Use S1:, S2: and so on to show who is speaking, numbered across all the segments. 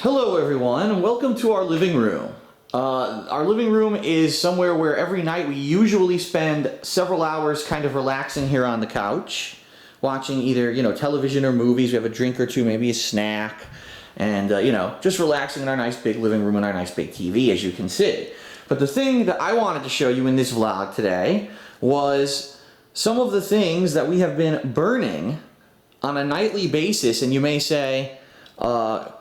S1: Hello everyone, and welcome to our living room. Our living room is somewhere where every night we usually spend several hours kind of relaxing here on the couch, watching either, television or movies. We have a drink or two, maybe a snack, and, just relaxing in our nice big living room and our nice big TV, as you can see. But the thing that I wanted to show you in this vlog today was some of the things that we have been burning on a nightly basis, and you may say,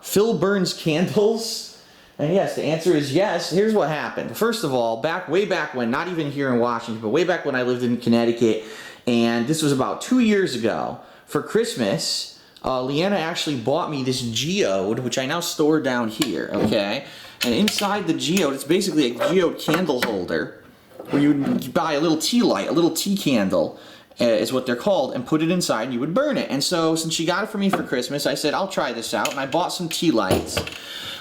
S1: Phil burns candles? And yes, the answer is yes. Here's what happened. First of all, way back when, not even here in Washington, but way back when I lived in Connecticut, and this was about 2 years ago, for Christmas, Leanna actually bought me this geode, which I now store down here, okay? And inside the geode, it's basically a geode candle holder, where you would buy a little tea light, a little tea candle, is what they're called, and put it inside and you would burn it. And so since she got it for me for Christmas, I said I'll try this out, and I bought some tea lights.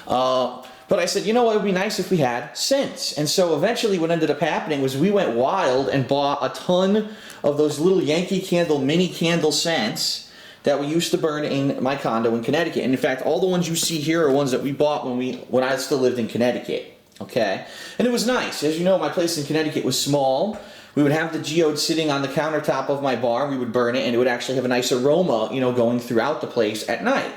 S1: But I said, you know what, it would be nice if we had scents. And so eventually what ended up happening was we went wild and bought a ton of those little Yankee Candle mini candle scents that we used to burn in my condo in Connecticut. And in fact, all the ones you see here are ones that we bought when I still lived in Connecticut. Okay? And it was nice. As you know, my place in Connecticut was small. We would have the geode sitting on the countertop of my bar, we would burn it, and it would actually have a nice aroma, going throughout the place at night.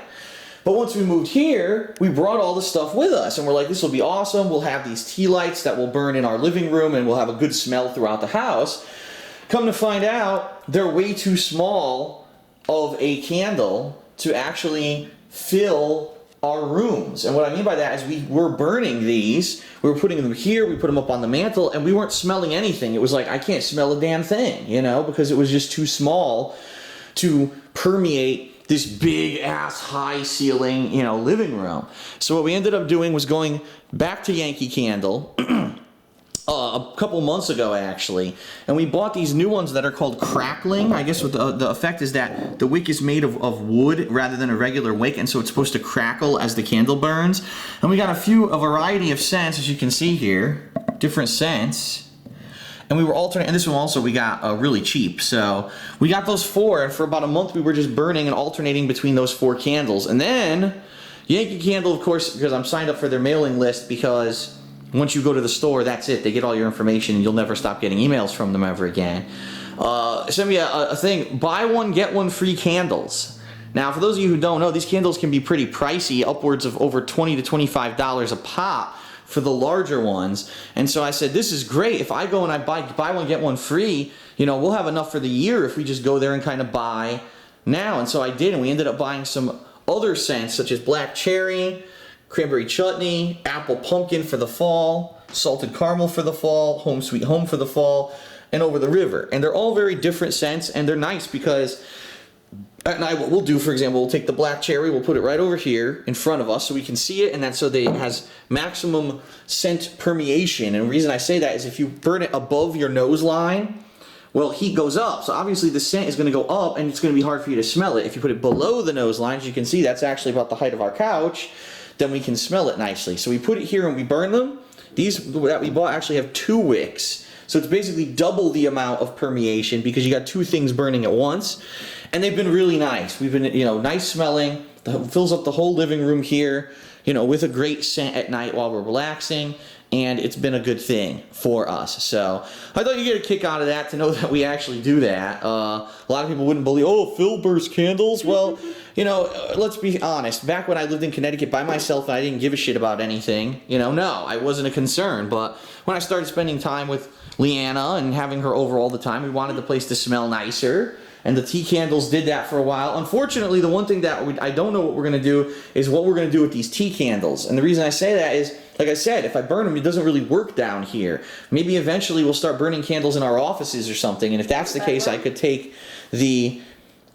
S1: But once we moved here, we brought all the stuff with us, and we're like, this will be awesome. We'll have these tea lights that will burn in our living room, and we'll have a good smell throughout the house. Come to find out, they're way too small of a candle to actually fill our rooms. And what I mean by that is we were burning these, we were putting them here, we put them up on the mantle, and we weren't smelling anything. It was like, I can't smell a damn thing, because it was just too small to permeate this big ass high ceiling, living room. So what we ended up doing was going back to Yankee Candle a couple months ago, actually, and we bought these new ones that are called crackling. I guess what the effect is that the wick is made of wood rather than a regular wick, and so it's supposed to crackle as the candle burns. And we got a variety of scents, as you can see here, different scents. And we were alternating, and this one also we got really cheap. So we got those four, and for about a month we were just burning and alternating between those four candles. And then Yankee Candle, of course, because I'm signed up for their mailing list, because once you go to the store, that's it. They get all your information, and you'll never stop getting emails from them ever again. Send me a thing, buy one, get one free candles. Now, for those of you who don't know, these candles can be pretty pricey, upwards of over $20 to $25 a pop for the larger ones. And so I said, this is great. If I go and I buy one, get one free, we'll have enough for the year if we just go there and kind of buy now. And so I did, and we ended up buying some other scents, such as black cherry, cranberry chutney, apple pumpkin for the fall, salted caramel for the fall, home sweet home for the fall, and over the river. And they're all very different scents, and they're nice because at night what we'll do, for example, we'll take the black cherry, we'll put it right over here in front of us so we can see it, and that's so that it has maximum scent permeation. And the reason I say that is if you burn it above your nose line, well, heat goes up, so obviously the scent is going to go up, and it's going to be hard for you to smell it. If you put it below the nose line, as you can see, that's actually about the height of our couch, then we can smell it nicely. So we put it here and we burn them. These that we bought actually have 2 wicks. So it's basically double the amount of permeation because you got 2 things burning at once. And they've been really nice. We've been, nice smelling. Fills up the whole living room here, with a great scent at night while we're relaxing. And it's been a good thing for us. So I thought you'd get a kick out of that to know that we actually do that. A lot of people wouldn't believe, oh, Phil burns candles. Well, let's be honest. Back when I lived in Connecticut by myself and I didn't give a shit about anything, no, I wasn't a concern. But when I started spending time with Leanna and having her over all the time, we wanted the place to smell nicer. And the tea candles did that for a while. Unfortunately, the one thing that I don't know what we're going to do is what we're going to do with these tea candles. And the reason I say that is, like I said, if I burn them, it doesn't really work down here. Maybe eventually we'll start burning candles in our offices or something. And if that's the case, I could take the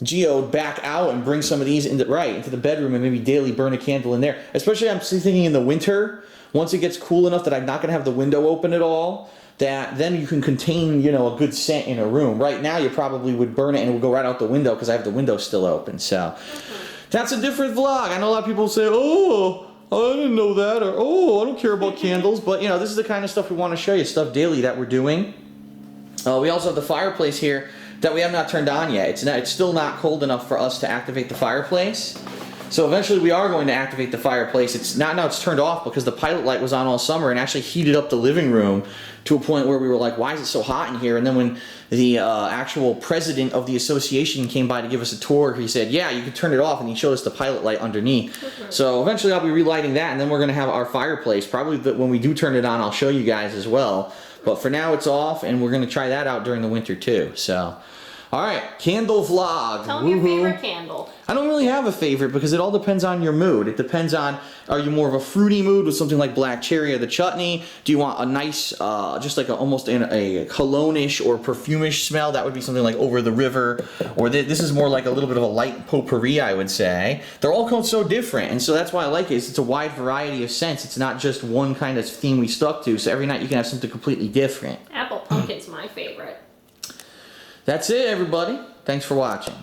S1: geode back out and bring some of these into the bedroom and maybe daily burn a candle in there. Especially I'm thinking in the winter, once it gets cool enough that I'm not going to have the window open at all, that then you can contain, a good scent in a room. Right now, you probably would burn it and it would go right out the window because I have the window still open. So that's a different vlog. I know a lot of people say, oh, I didn't know that, or oh, I don't care about candles. But, this is the kind of stuff we want to show you, stuff daily that we're doing. We also have the fireplace here that we have not turned on yet. It's still not cold enough for us to activate the fireplace. So eventually we are going to activate the fireplace. It's not now it's turned off because the pilot light was on all summer and actually heated up the living room to a point where we were like, why is it so hot in here? And then when the actual president of the association came by to give us a tour, he said, yeah, you can turn it off, and he showed us the pilot light underneath. So eventually I'll be relighting that, and then we're going to have our fireplace. Probably when we do turn it on, I'll show you guys as well. But for now it's off, and we're going to try that out during the winter too. So, all right, candle vlog.
S2: Tell me your favorite candle.
S1: I don't really have a favorite because it all depends on your mood. It depends on, are you more of a fruity mood with something like black cherry or the chutney? Do you want a nice, just like almost a cologne-ish or perfume-ish smell? That would be something like Over the River. Or this is more like a little bit of a light potpourri, I would say. They're all so different, and so that's why I like it. It's a wide variety of scents. It's not just one kind of theme we stuck to, so every night you can have something completely different.
S2: Apple pumpkin's my favorite.
S1: That's it, everybody. Thanks for watching.